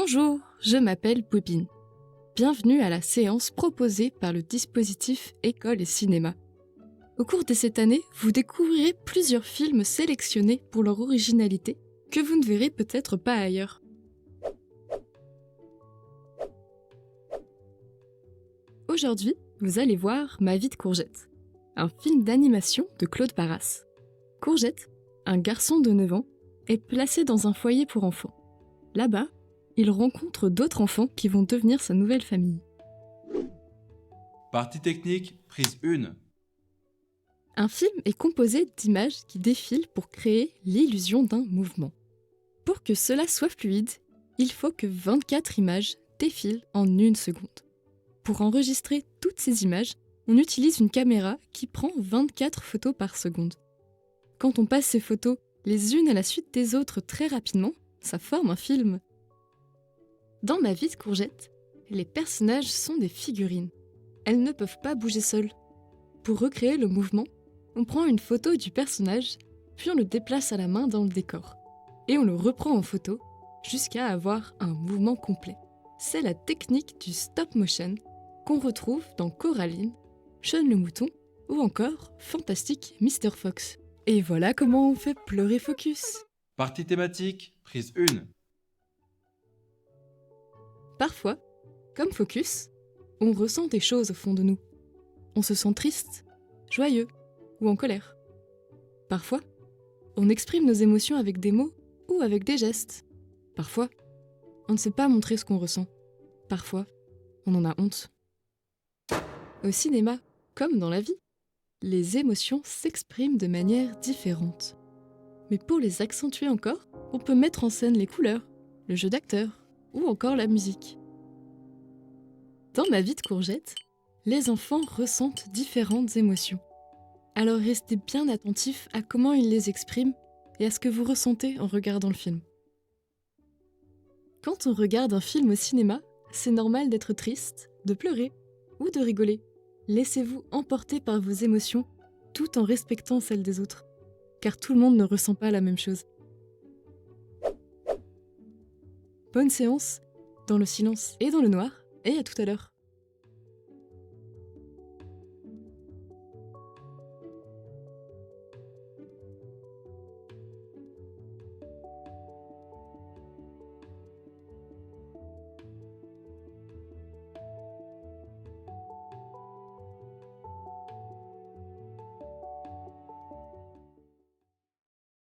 Bonjour, je m'appelle Poupine. Bienvenue à la séance proposée par le dispositif École et Cinéma. Au cours de cette année, vous découvrirez plusieurs films sélectionnés pour leur originalité que vous ne verrez peut-être pas ailleurs. Aujourd'hui, vous allez voir Ma vie de Courgette, un film d'animation de Claude Barras. Courgette, un garçon de 9 ans, est placé dans un foyer pour enfants. Là-bas, il rencontre d'autres enfants qui vont devenir sa nouvelle famille. Partie technique, prise 1. Un film est composé d'images qui défilent pour créer l'illusion d'un mouvement. Pour que cela soit fluide, il faut que 24 images défilent en 1 seconde. Pour enregistrer toutes ces images, on utilise une caméra qui prend 24 photos par seconde. Quand on passe ces photos les unes à la suite des autres très rapidement, ça forme un film. Dans Ma vie de Courgette, les personnages sont des figurines. Elles ne peuvent pas bouger seules. Pour recréer le mouvement, on prend une photo du personnage, puis on le déplace à la main dans le décor. Et on le reprend en photo jusqu'à avoir un mouvement complet. C'est la technique du stop motion qu'on retrouve dans Coraline, Shaun le mouton ou encore Fantastic Mr. Fox. Et voilà comment on fait pleurer Focus. Partie thématique, prise 1. Parfois, comme Focus, on ressent des choses au fond de nous. On se sent triste, joyeux ou en colère. Parfois, on exprime nos émotions avec des mots ou avec des gestes. Parfois, on ne sait pas montrer ce qu'on ressent. Parfois, on en a honte. Au cinéma, comme dans la vie, les émotions s'expriment de manière différente. Mais pour les accentuer encore, on peut mettre en scène les couleurs, le jeu d'acteurs ou encore la musique. Dans Ma vie de Courgette, les enfants ressentent différentes émotions. Alors restez bien attentifs à comment ils les expriment et à ce que vous ressentez en regardant le film. Quand on regarde un film au cinéma, c'est normal d'être triste, de pleurer ou de rigoler. Laissez-vous emporter par vos émotions tout en respectant celles des autres, car tout le monde ne ressent pas la même chose. Bonne séance, dans le silence et dans le noir, et à tout à l'heure.